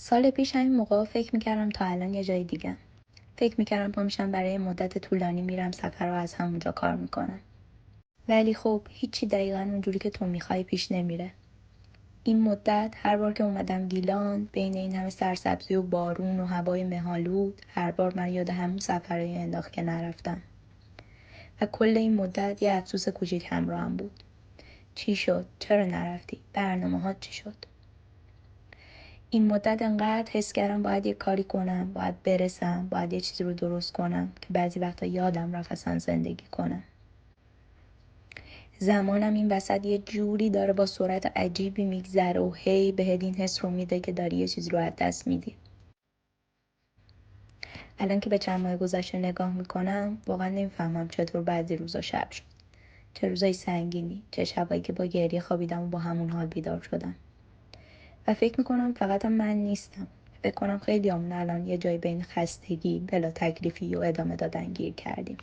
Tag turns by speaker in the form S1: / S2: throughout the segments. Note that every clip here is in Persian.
S1: سال پیش همین موقع فکر میکردم تا الان یه جای دیگه. فکر میکردم پا میشم برای مدت طولانی میرم سفر رو از همونجا کار میکنم. ولی خب هیچی دقیقا اونجوری که تو میخوای پیش نمیره. این مدت هر بار که اومدم گیلان بین این همه سرسبزی و بارون و هوای مه‌آلود هر بار من یاد همون سفرهای انداخت که نرفتم. و کل این مدت یه افسوس کوچیک همراهم بود. چی شد؟ چرا نرفتی؟ برنامه‌هات چی شد؟ این مدت انقدر حس کردم باید یه کاری کنم، باید برسم، باید یه چیزی رو درست کنم که بعضی وقتا یادم رفت اصلا زندگی کنم. زمانم این وسط یه جوری داره با سرعت عجیبی میگذره و هی بهت این حس رو میده که داری یه چیزی رو از دست میدی. الان که به چند ماه گذشته نگاه میکنم واقعا نمیفهمم چطور بعضی روزا شب شد. چه روزای سنگینی، چه شبایی که با گریه خوابیدم و با همون حال بیدار شدم. و فکر میکنم فقط من نیستم. فکر کنم خیلی همون الان یه جای بین خستگی، بلا تکلیفی و ادامه دادن گیر کردیم.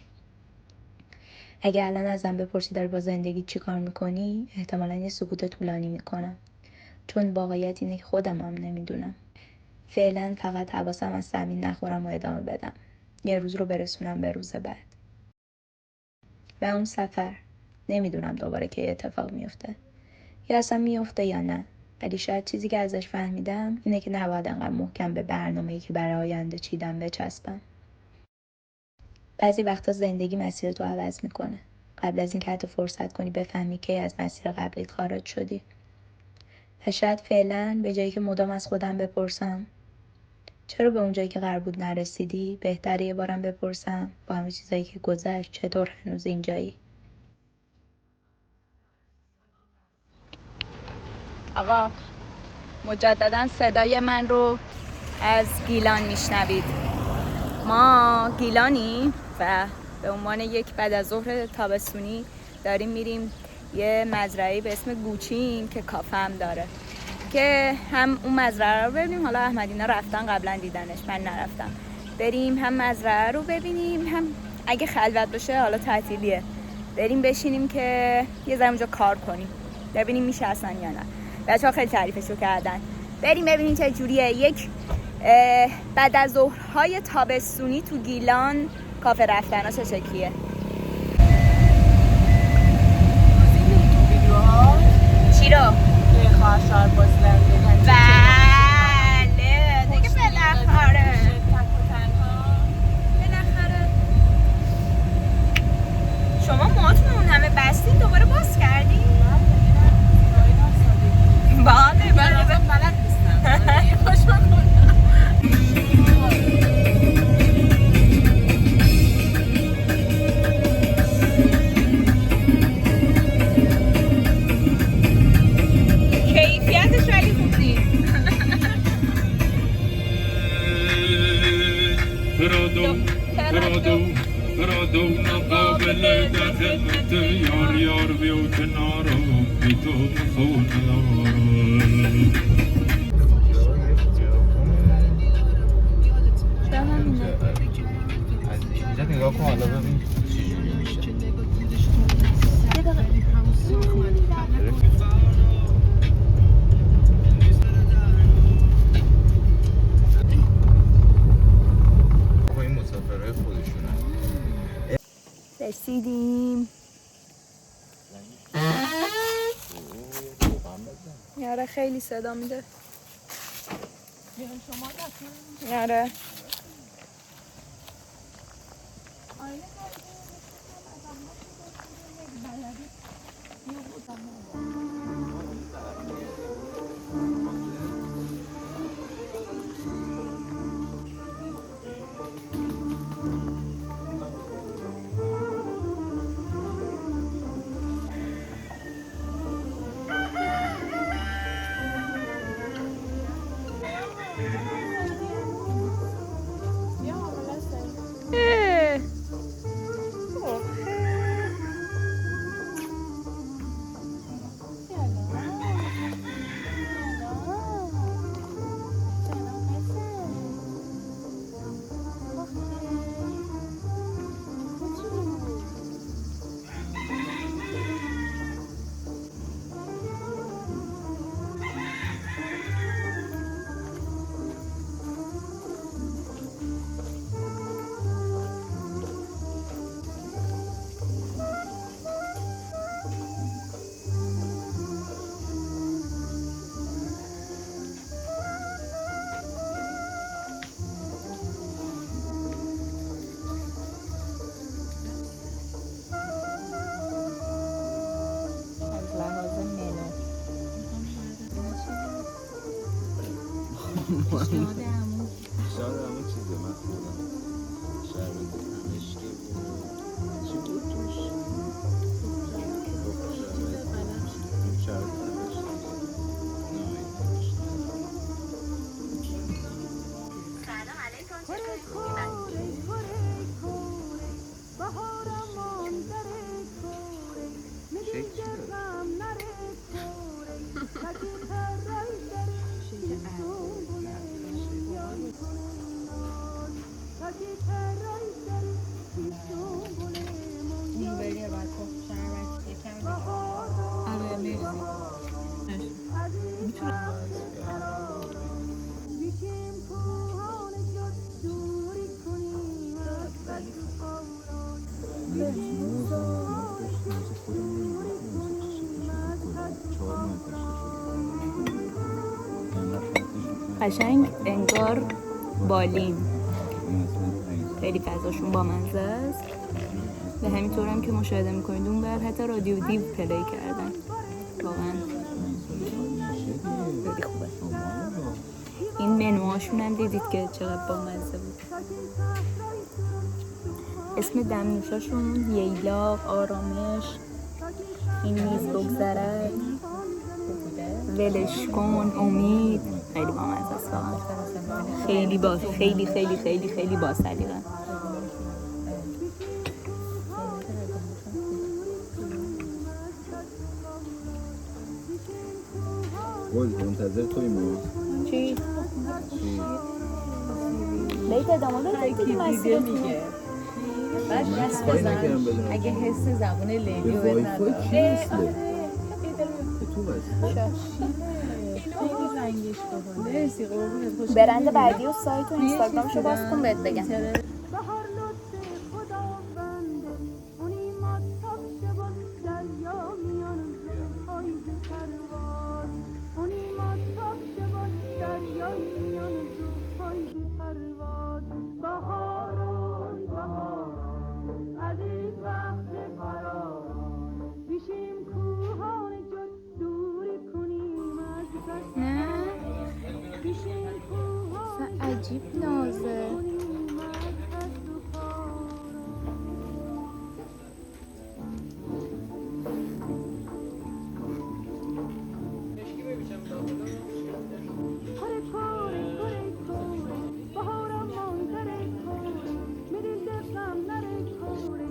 S1: اگه الان ازم بپرسی داری با زندگی چی کار میکنی؟ احتمالاً یه سکوت طولانی میکنم. چون واقعیت اینه که خودم هم نمیدونم. فعلا فقط حواسم از زمین نخورم و ادامه بدم. یه روز رو برسونم به روز بعد. و اون سفر نمیدونم دوباره که اتفاق میفته. یا اصلا میفته یا نه. ولی شاید چیزی که ازش فهمیدم اینه که نباید انقدر محکم به برنامه‌ای که برای آینده چیدم بچسبم. بعضی وقتا زندگی مسیر تو عوض میکنه. قبل از این که حتی فرصت کنی بفهمی کی از مسیر قبلیت خارج شدی. و شاید فعلا به جایی که مدام از خودم بپرسم چرا به اون جایی که قرار بود نرسیدی، بهتره یه بارم بپرسم با همه چیزایی که گذشت چطور هنوز اینجایی.
S2: آقا مجددا صدای من رو از گیلان میشنوید. ما گیلانی و به عنوان یک بعد از ظهر تابستونی داریم میریم یه مزرعه به اسم گوچین که کافه هم داره که هم اون مزرعه رو ببینیم. حالا احمدینا رفتن قبلا دیدنش، من نرفتم. بریم هم مزرعه رو ببینیم، هم اگه خلوت باشه حالا تعطیلیه بریم بشینیم که یه ذره اونجا کار کنیم ببینیم میشه اصلا یا نه. بچه‌ها خیلی تعریفشو کردن. بریم ببینیم چه جوریه. یک بعد از ظهرهای تابستونی تو گیلان کافه رفتن‌ها چه شکلیه. چی رو؟
S3: خواهر سرباز لنده
S2: بله دیگه بالاخره شما موهاتون اون همه بستین دوباره باز کردین؟ بله
S3: بلد نیستم. خوش بکنم.
S2: کیفیتش ولی خوب نیست.
S4: برادو مقابل در خدمت یار بیو کنارو بی تو خود اینجا نگاه کن حالا ببین چجوری میشه. این مسافرهای خودشونه.
S2: رسیدیم. یاره خیلی صدا میده. یاره
S4: شاید همون چیزه من خوردم شربت مشکی چی بود توش؟ شربت
S2: قشنگ انگار بالین، خیلی فضاشون با منزه است و همینطور هم که مشاهده میکنید اون بر حتی رادیو دیو پلی کردن. واقعا خیلی خوبه. این منوهاشون هم دیدید که چقدر با مزه بود. اسم دمنوشاشون ییلاق، آرامش، این نیز بگذرد، ولش کن، امید. خیلی با مزه است واقعا. خیلی با خیلی خیلی خیلی خیلی با سلیقه.
S4: منتظر تویم ما.
S2: چی؟ لیت ادامه بده که مسیر میگه.
S3: بعد دست بزن اگه حس زبون لیلی رو بد نداره. خیلی رنگش باحاله. مرسی قربونت. خوش
S2: برند بعدی و سایت و اینستاگرامشو باز کن بهت بگم. نه عجیب نازه.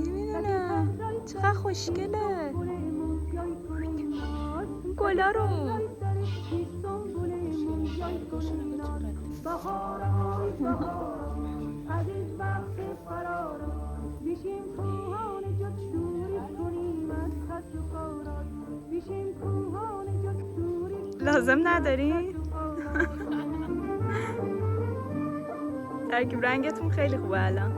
S2: نمیدونم چقدر خوشگله گلا رو. لازم نداری؟ ترکیب رنگتون خیلی خوبه الان.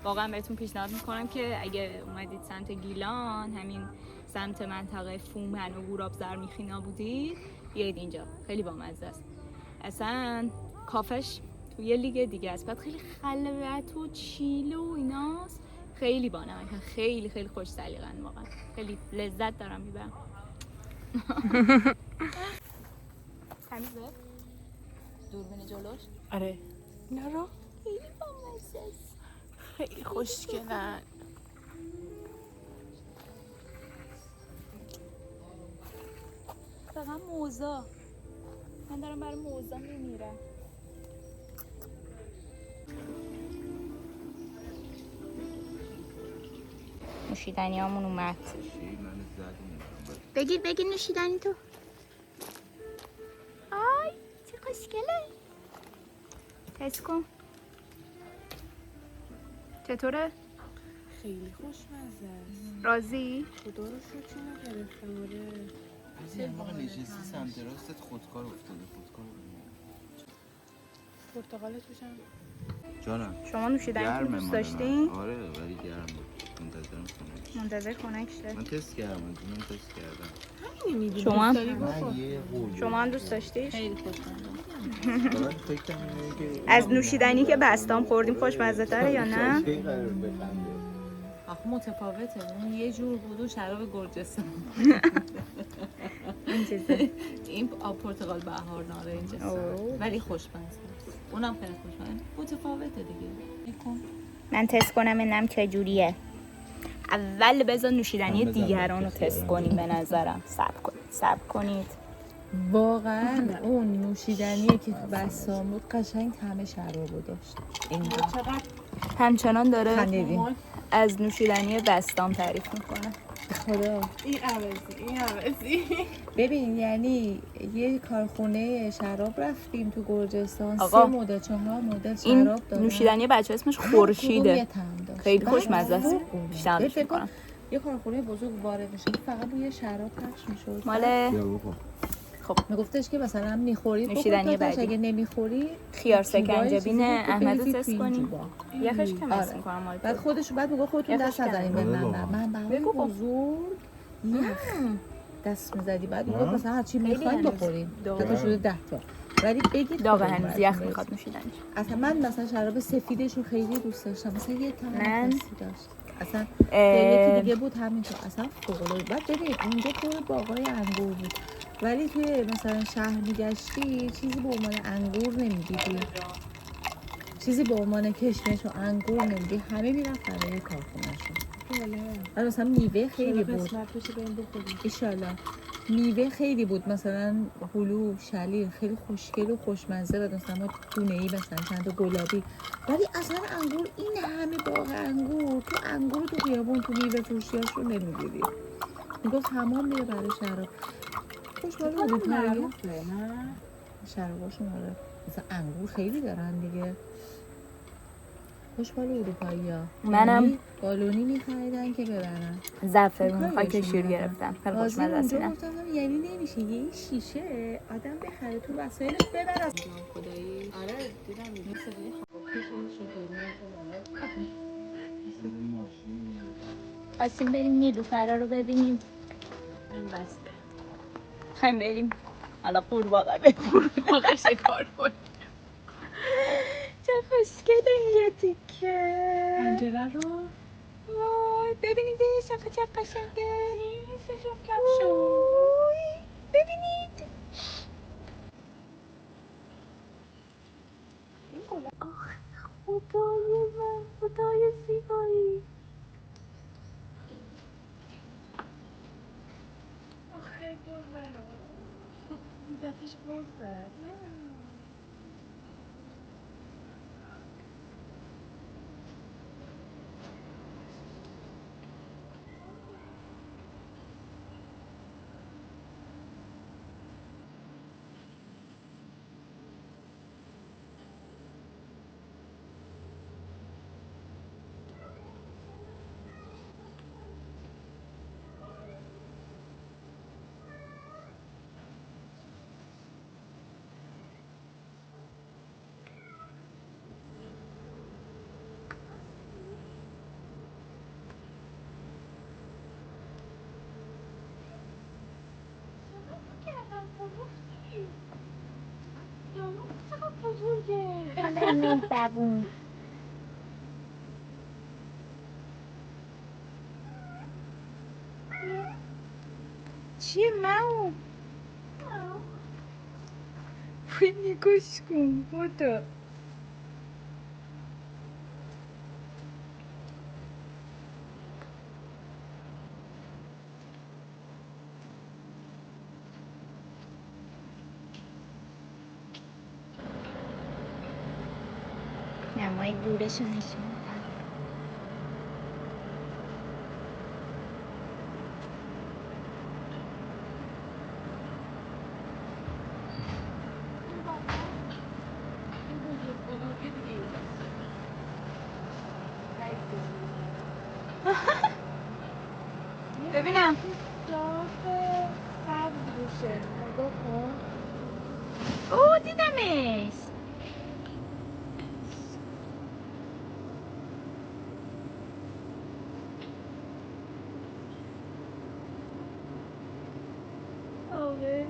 S2: واقعا بهتون پیشنهاد میکنم که اگه اومدید سمت گیلان، همین سمت منطقه فومن و گوراب زرمیخینا بودید، بیایید اینجا. خیلی بامزه است. اصلا کافش تو یه لیگ دیگه است. بعد خیلی خلوت و چیل و ایناست. خیلی بانمکن. خیلی خیلی خوش سلیقه‌ان واقعا. خیلی لذت دارم میبرم. تمیزه؟ دوربین جلوش؟
S3: آره اینا رو
S2: خیلی بامزه است.
S3: خیلی خوشگلن.
S2: فقط موزا. من دارم برای موزا میمیرم. نوشیدنی هامون اومد.
S4: چی من زدیم
S2: بگیر نوشیدنی تو. آی چه خوشگله. تست کن. چطوره؟
S3: خیلی خوشمزه است.
S2: راضی؟
S3: خدا رو شکر اینو گرفتم. آره
S4: یه موقع نشستی سمت راستت خودکار افتاده خودکار
S3: پرتقال توشم.
S4: جانم
S2: شما نوشیدنی تو
S4: گرمه
S2: دوست
S4: مال
S2: داشتین؟
S4: من. آره ولی گرمه منتظرم خونش
S2: منتظر خنک شه.
S4: من تست کردم من تست کردم
S3: همینی میدونی
S2: شما هم؟
S4: من یه قول
S2: شما هم دوست داشتیش؟
S3: خیلی خوشمزه.
S4: فقط فکرم اینه که
S2: از نوشیدنی که بستام خوردیم خوشمزه تره یا نه؟
S4: کی قرار بخنده
S3: آخه متفاوته. اون یه جور بود و شراب گرجستان.
S2: این چیزه.
S3: این آب پرتقال بهار نارنج
S2: اوه.
S3: ولی خوشمزه است. اونم خیلی خوشمزه. متفاوته دیگه. بکن.
S2: من تست کنم ببینم چه جوریه. اول بذار نوشیدنی دیگران رو تست کنیم به نظرم. صبر کنید.
S3: واقعا اون نوشیدنیه که تو بستان بود قشنگ همه شرابو داشت. اینقدر
S2: همچنان داره
S3: خندیدیم.
S2: از نوشیدنی بستام تعریف میکنه.
S3: خدا
S5: این عوضی
S3: ببین یعنی یه کارخونه شراب رفتیم تو گرجستان.
S2: آقا،
S3: 3 مدل 4 مدل
S2: این
S3: شراب دارن.
S2: نوشیدنی بچه اسمش
S3: هر کدوم یه
S2: خورشیده.
S3: طعم داشت.
S2: خیلی خوشمزه است.
S3: بعد
S2: پیشنهادش
S3: فکر کن
S2: میکنم.
S3: یه کارخونه بزرگ وارد میشه فقط روی شراب پخش میشد.
S2: مال
S3: میگفتش که مثلا میخوری
S2: نوشیدنی بعدی.
S3: اگه نمیخوری
S2: خیار
S3: جوبای
S2: سکنجبین
S3: چیزی
S2: احمد رو
S3: بریزی
S2: تست
S3: تو این
S2: کنیم.
S3: جوبا.
S2: یخش کم
S3: آره.
S2: حس میکنم مال
S3: بعد
S2: تو.
S3: میگه خودتون
S2: یخش
S3: دست نزنین به
S4: آره
S3: من.
S4: بابا.
S3: من برای
S2: بگو خب.
S3: بزرگ یخ دست میزدی. بعد میگفت مثلا هر چی
S2: خیلی
S3: میخواین
S2: هنوز
S3: بخورین.
S2: داغه.
S3: 2 تا شده 10 تا. ولی بگید
S2: داغ
S3: خودتون
S2: هنوز
S3: براتون
S2: یخ
S3: برسه.
S2: میخواد نوشیدنی.
S3: اصلا من مثلا شراب سفیدش رو خیلی دوست داشتم. مثلا یه طعم
S2: من؟
S3: خاصی داشت. اصلا یکی دیگه بود همینطور. اصلا فوق‌العاده. بعد ببین اونجا پر باغای انگور بود. ولی توی مثلا شهر میگشتی چیزی به عنوان انگور نمیدیدی. چیزی به عنوان کشمش و انگور نمیدی. همه میرفت برای کارخونه‌شون. ولی مثلا میوه خیلی بود. ایشالله میوه خیلی بود. مثلا هلو شلیل خیلی خوشگل و خوشمزه و مثلا دونه‌ای مثلا چند تا گلابی. ولی اصلا انگور این همه باغ انگور تو انگور تو خیابون تو میوه فروشیاشو نمیدیدی. میگفت تمام میره برای شراب. خوشمزه اروپایی شراباشون. آره مثلا انگور خیلی دارن دیگه. خوشبال اروپایی ها.
S2: منم
S3: بالونی میخریدن که ببرن.
S2: زعفرون خاک
S3: کارشون
S2: شیر
S3: می‌کردن.
S2: گرفتم. خیلی
S3: تازه
S2: خوشمزه است
S3: اونجا
S2: اینم.
S3: گفتم یعنی نمیشه یه شیشه آدم بخره تو وسایلش ببر از
S5: خدایی آره دیدم
S2: خواستیم بریم نیلوفرا رو ببینیم.
S5: این بسته
S2: خواهیم بریم حالا قورباغه ببینیم.
S5: قورباغه شکار کنیم.
S2: چه خوشگله یه تیکه.
S5: پنجره رو
S2: وای ببینید این صفحه چه قشنگه.
S5: سشم کف شد.
S2: وای، ببینید آخ خدای من خدای زیبایی.
S5: آخه دور منو دستش بازه.
S2: زبون چیه ماو؟ وای نگاش کن خدا. نمای گورش رو نشون. ببینم.
S3: داغ سبز روشه، نگاه کن.
S2: اوه دیدمش.
S3: آره.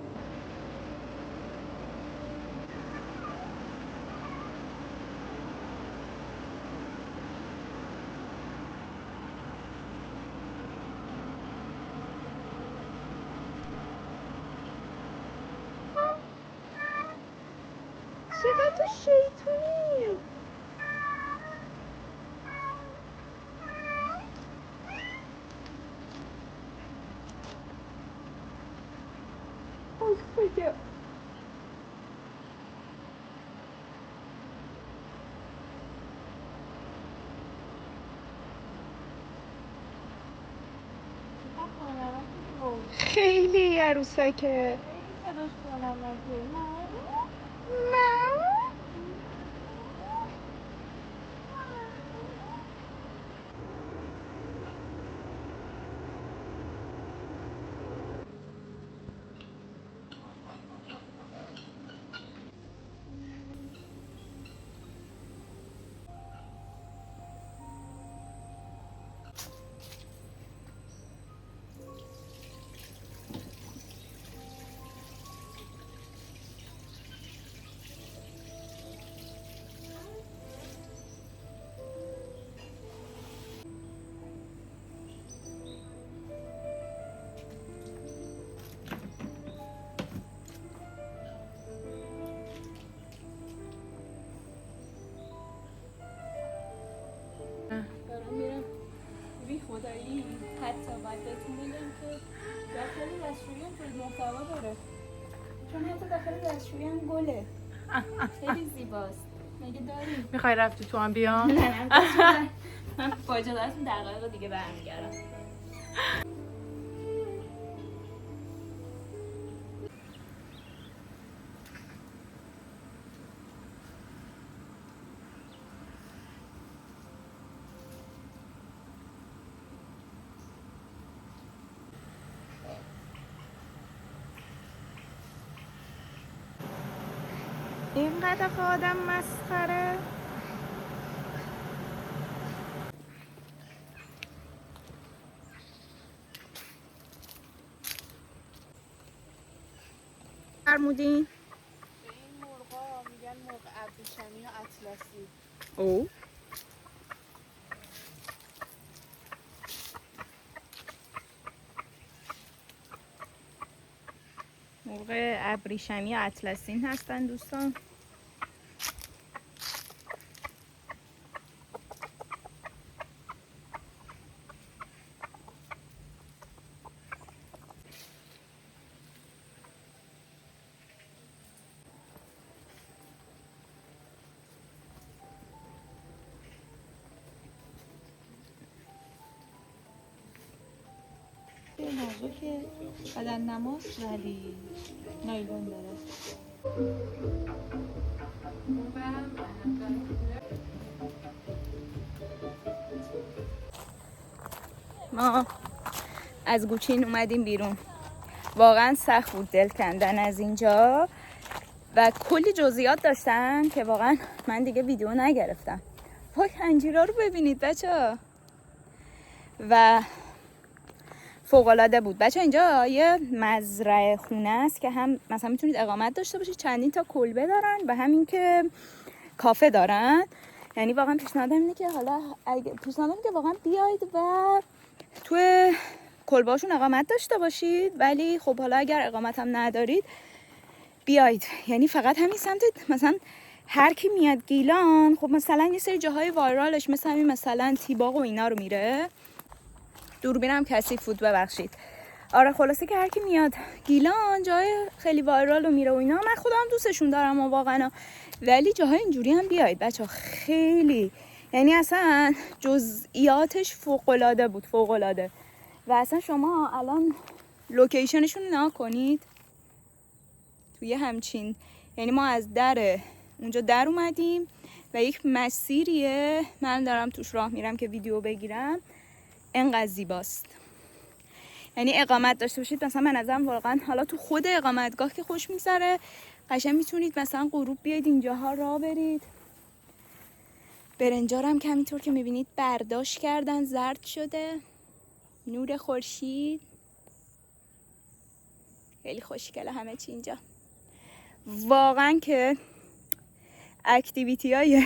S3: چقدر تو شیطونی. آی خدا.
S2: خیلی عروسکه.
S3: صداش کنم
S2: دارم میرم بی خدایی. حتی باید بهتون بگم که داخل دستشویی هم جز محتوا داره، چون حتی داخل دستشویی هم گله. خیلی زیباست. مگه داریم؟
S5: میخوای رفتی تو هم بیام؟
S2: نه من با اجازهتون دقایق دیگه برمیگردم.
S3: اینقدر آدم مسخره.
S2: فرمودین؟
S3: به این مرغا میگن مرغ ابریشمی و اطلسی.
S2: او مرغ ابریشمی اطلسین هستن دوستان.
S3: نازکه بدن نماز ولی نایلون داره.
S2: ما از گوچین اومدیم بیرون. واقعا سخت بود دل کندن از اینجا و کلی جزئیات داشتن که واقعا من دیگه ویدیو نگرفتم. وای انجیرا رو ببینید بچه‌ها. و فوق‌العاده بود. بچه اینجا یه مزرعه خونه است که هم مثلا میتونید اقامت داشته باشید، چندین تا کلبه دارن و همین که کافه دارن. یعنی واقعا پیشنهادم اینه که واقعا بیاید و توی کلبه‌هاشون اقامت داشته باشید، ولی خب حالا اگر اقامت هم ندارید بیاید. یعنی فقط همین سمت مثلا هر کی میاد گیلان خب مثلا یه سری جاهای وایرالش مثلا همین مثلا تیباغ و اینا رو میره. دوربینم کثیف بود ببخشید. آره خلاصه که هر کی میاد گیلان جای خیلی وایرال رو میره و اینا. من خودم دوستشون دارم و واقعا، ولی جاهای اینجوری هم بیاید بچه، خیلی یعنی اصلا جزئیاتش فوق‌العاده بود، فوق‌العاده. و اصلا شما الان لوکیشنشون نگاه کنید توی همچین، یعنی ما از در اونجا در اومدیم و یک مسیریه من دارم توش راه میرم که ویدیو بگیرم، انقدر زیباست. یعنی اقامت داشته باشید مثلا من نظرم واقعا حالا تو خود اقامتگاه که خوش میگذره، قشنگ میتونید مثلا غروب بیاید اینجاها راه برید. برنجارم که همینطور که میبینید برداشت کردن، زرد شده، نور خورشید، خیلی خوشگله همه چی اینجا. واقعا که اکتیویتی های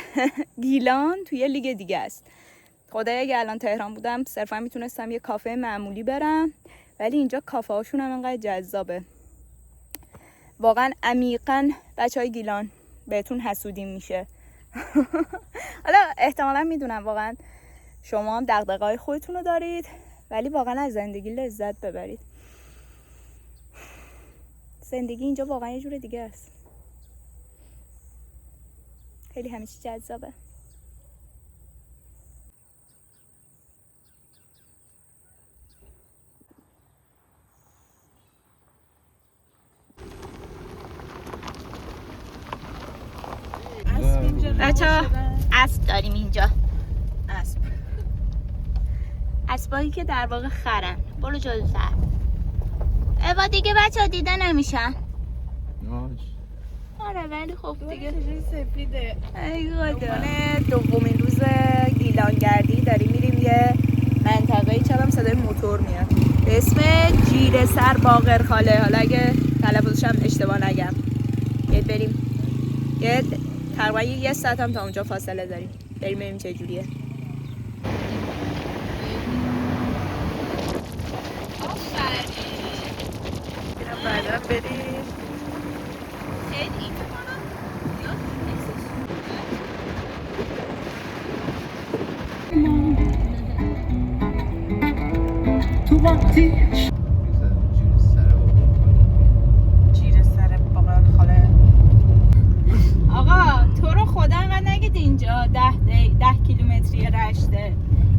S2: گیلان توی لیگ دیگه است. خدای اگه الان تهران بودم صرفا میتونستم یه کافه معمولی برم، ولی اینجا کافه هاشون هم انقدر جذابه. واقعا عمیقا بچه های گیلان بهتون حسودیم میشه. حالا احتمالا میدونم واقعا شما هم دغدغه‌های خودتون رو دارید، ولی واقعا از زندگی لذت ببرید. زندگی اینجا واقعا یه جور دیگه است. خیلی همه چی جذابه. بچه‌ها اسب داریم اینجا. اسبایی که در واقع خرن. برو جلوتر. اوا دیگه بچه‌ها دیده نمیشن. آره ولی خب دیگه
S5: سفیده.
S2: ای خدا. دومین روز گیلانگردی داریم میریم یه منطقه‌ای، چقدر صدای موتور میاد، به اسم جیره سر باقرخاله. حالا اگه تلفظش هم اشتباه نگم. بریم یه تقریبا یه ساعت هم تا اونجا فاصله داریم. بریم ببینیم چه جوریه.
S3: بعدا بریم. جیره سر باقرخاله.
S2: آقا تو رو خدا انقدر نگید اینجا 10 کیلومتری رشته.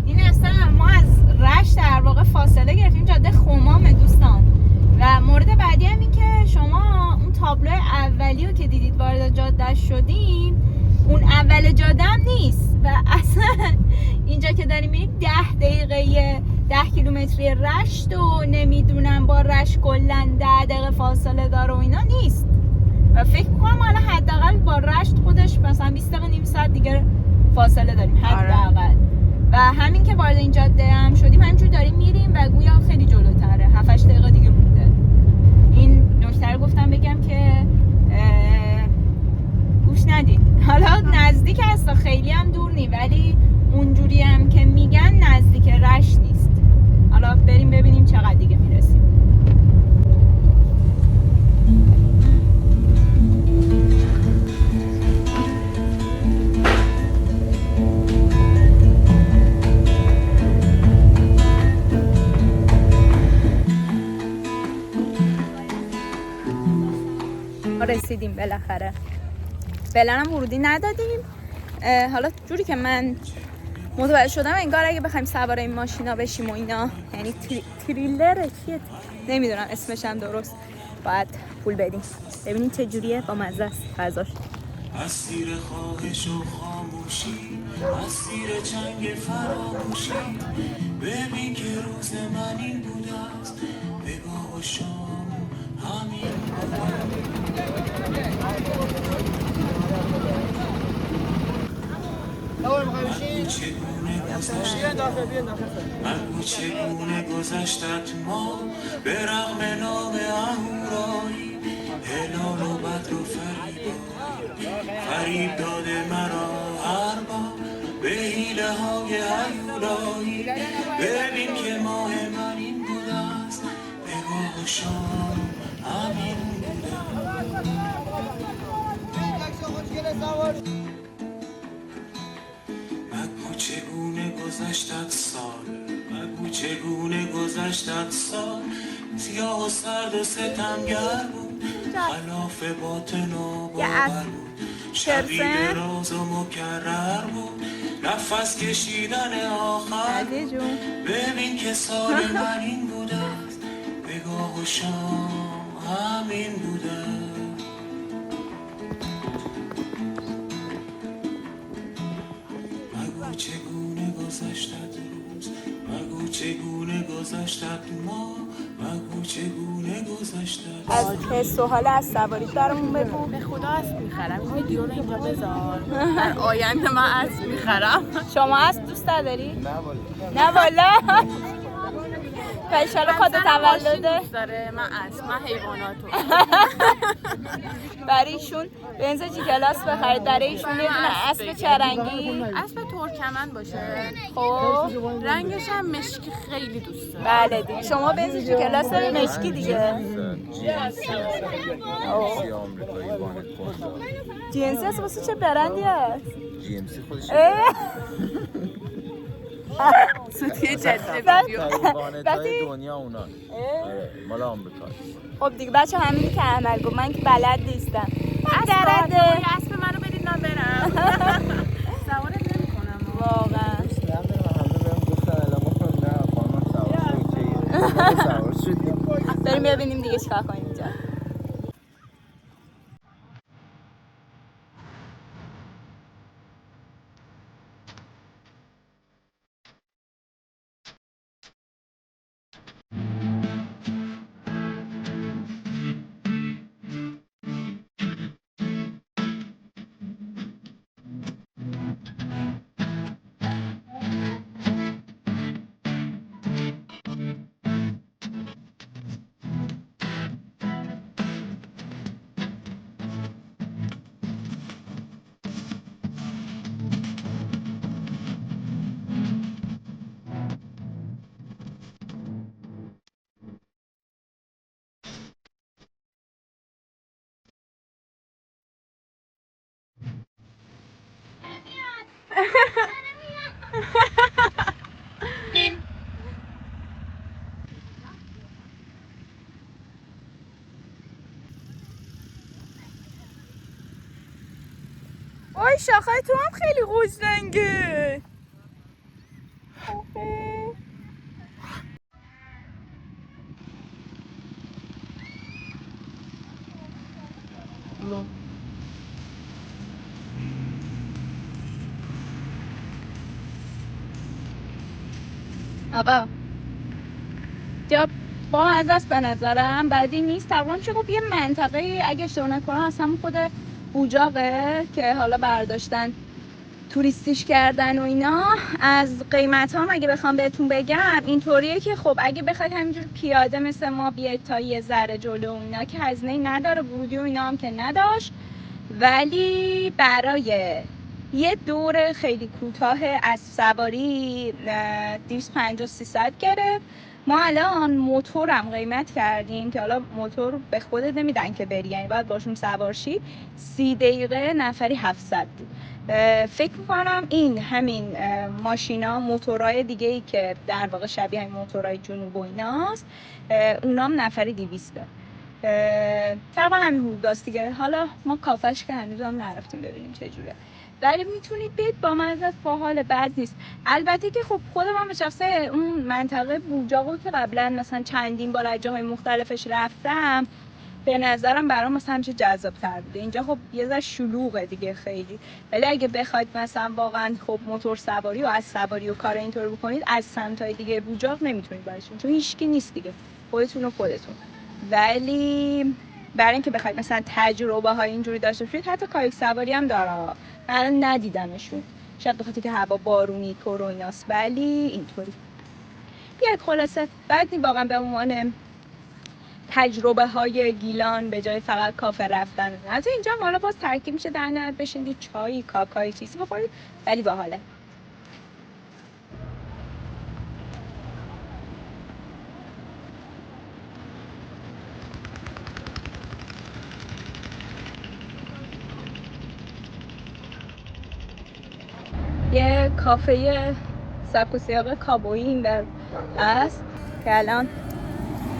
S2: این اصلا ما از رشت در واقع فاصله گرفتیم، جاده خمام دوستان. و مورد بعدی هم این که شما اون تابلو اولی رو که دیدید وارد جاده شدین، اون اول جاده هم نیست و اصلا اینجا که داریم میریم 10 دقیقه 10 کیلومتری رشت و نمیدونم با رشت کلا 10 دقیقه فاصله داره و اینا نیست. و فکر میکنم حالا حداقل با رشت خودش مثلا 20 دقیقه نیم ساعت دیگه فاصله داریم حداقل. و همین که وارد این جاده هم شدیم همینجور داریم میریم و گویا خیلی جلوتره، 7-8 دقیقه دیگه مونده. این نکته رو گفتم بگم که گوش ندید. حالا نزدیک هست، خیلی هم دور نی، ولی اونجوری هم که میگن نزدیک رشت نیست. حالا بریم ببینیم چقدر دیگه میرسیم. رسیدیم بالاخره. فعلا هم ورودی ندادیم. حالا جوری که من متوجه شدم انگار اگه بخوایم سوار این ماشینا بشیم و اینا، یعنی تریلر چیه نمیدونم اسمش هم درست، باید پول بدیم. ببینید چه جوریه، با مزه است غذاش.
S6: اسیر خواهش و خاموشی، اسیر چنگ فراموشی، ببین که روز من این بوده است، بگاه و شام همین مگو چگونه گذشتت ما به رغم نام اهورایی، هلال و بدر و فریب داده مرا هر بار به حیله های هیولایی، ببین که ماه من این بوده است، بگاه و شام همین بوده. مگو چگونه گذشتت سال، مگو چگونه گذشتت سال، سیاه و سرد و ستمگر بود، خلاف باطن و باور بود، شبی دراز و مکرر بود، نفس کشیدن آخر بود، ببین که سال من این بوده است، بگاه و شام همین بوده. مگو چگونه گذشتت روز، مگو چگونه گذشتت ما بگو چگونه گذشته
S2: از حس و حال از سواری برامون بگو.
S3: به خدا اسب میخرم. این ویدیو رو اینجا بذار. در آینده من اسب میخرم.
S2: شما اسب دوست داری؟
S4: نه والا.
S2: نه والا. انشالله کاد تولده
S3: دوست داره. من اسب، من حیواناتو.
S2: برای ایشون بنز جی کلاس بخرید، برای ایشون یه دونه اسب چه رنگی؟
S3: اسب ترکمن باشه.
S2: خب
S3: رنگش هم مشکی خیلی دوست داره.
S2: بله دیگه شما بنز جی کلاس داری مشکی دیگه.
S4: GMC آمریکایی وانت کنده.
S2: جنسی هست واسه چه برندی هست؟
S4: GMC خودش
S3: سوتی جدی
S4: وانت‌های دنیا اونا. آره مال آمریکا.
S2: خب دیگه بچه همینی که عمل گفت، من که بلد نیستم.
S3: اسب منو بدید من برم. سوارت نمی‌کنم
S2: واقعا
S4: همه بهم گفتن الان ما نه خانم سوار شدیم.
S2: بریم ببینیم دیگه چیکار کنیم اینجا. وای شاخه تو هم خیلی قشنگه. آقا جا با از است به نظرم بعدی نیست. تقریبا میشه گفت یه منطقه اگه اشتباه نکنم از همون خود بوجاقه که حالا برداشتن توریستیش کردن و اینا. از قیمت هم اگه بخوام بهتون بگم اینطوریه که خب اگه بخواید همینجور پیاده مثل ما بیاید تا یه ذره جلو اینا که هزینه نداره، ورودی و اینا هم که نداشت، ولی برای یه دور خیلی کوتاه اسب سواری 250-300 گرفت. ما الان موتورم قیمت کردیم که حالا موتور به خودت نمیدن که بری، یعنی باید باشون سوارشی. 30 دقیقه نفری 700 بود. فکر میکنم این همین ماشینا موتورهای دیگه ای که در واقع شبیه همین موتورهای جنوب و ایناست اونام نفری 200. تقریبا همین حدوداست دیگه. حالا ما کافش که هنوز هم نرفتیم ببینیم چجوره، ولی میتونید بید با منظر فعال بد نیست. البته که خب خود من به شخصه اون منطقه بوجاقو که قبلا مثلا چندین بار از جاهای مختلفش رفتم به نظرم برام مثلا همیشه جذاب تر بوده. اینجا خب یه ذره شلوغه دیگه خیلی، ولی اگه بخواید مثلا واقعا خب موتور سواری و از سواری و کار اینطور بکنید از سمتای دیگه بوجاق نمیتونید برشون چون هیچکی نیست دیگه، خودتون و خودتون. ولی برای اینکه بخواید مثلا تجربه های اینجوری داشته باشید حتی کایاک سواری هم داره، من ندیدمشون، شاید بخاطر که هوا بارونی طور و ایناست، ولی اینطوری بیاید خلاصه بعد واقعا به عنوان تجربه های گیلان به جای فقط کافه رفتن حتی اینجا هم حالا باز ترکیب میشه در نهایت بشینید چای کاکای چیزی بخورید، ولی باحاله. یه کافه سبک و سیاق کابویی این بر هست که الان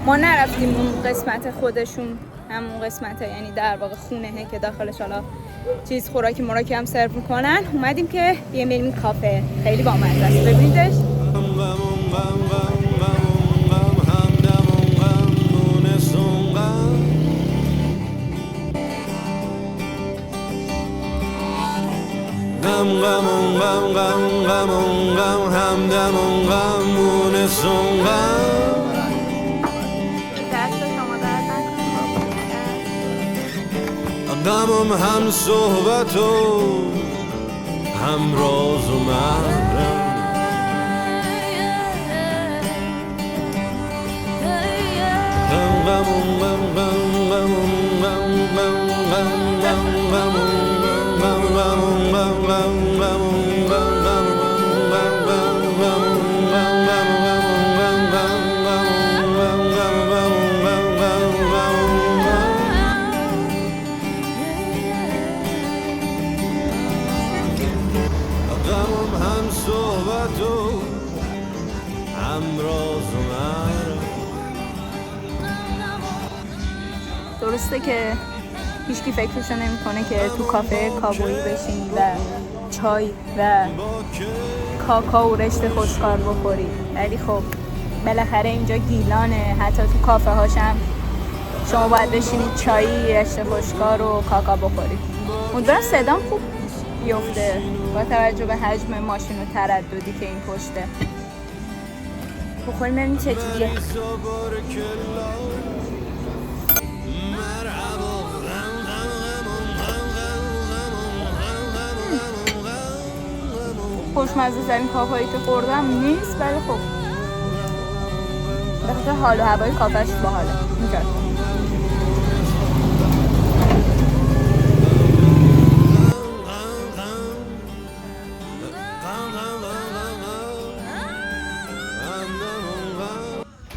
S2: ما نرفتیم اون قسمت خودشون، همون قسمت یعنی در واقع خونه که داخلش حالا چیز خوراکی مراکی هم سرو میکنن. اومدیم که بیایم بریم کافه، خیلی بامزه است، ببینیدش.
S6: غم غم غم غم غم غم همدم غم مونسون غم
S4: غمم هم صحبت و هم راز و محرم
S2: درسته که هیچکی فکرشو نمیکنه که تو کافه کابویی بشینی و چای و کاکائو و رشته خشکار بخوری، ولی خب بالاخره اینجا گیلانه، حتی تو کافه هاشم شما باید بشینید چایی، رشته خشکار و کاکائو بخورید. امیدوارم صدام خوب بیفته با توجه به حجم ماشین و ترددی که این پشته. بخوریم ببینیم چجوریه. خوشمزه ترین کافه‌ای که خوردم نیست، ولی خب به خاطر حال و هوای کافه‌اش باحاله. می‌گم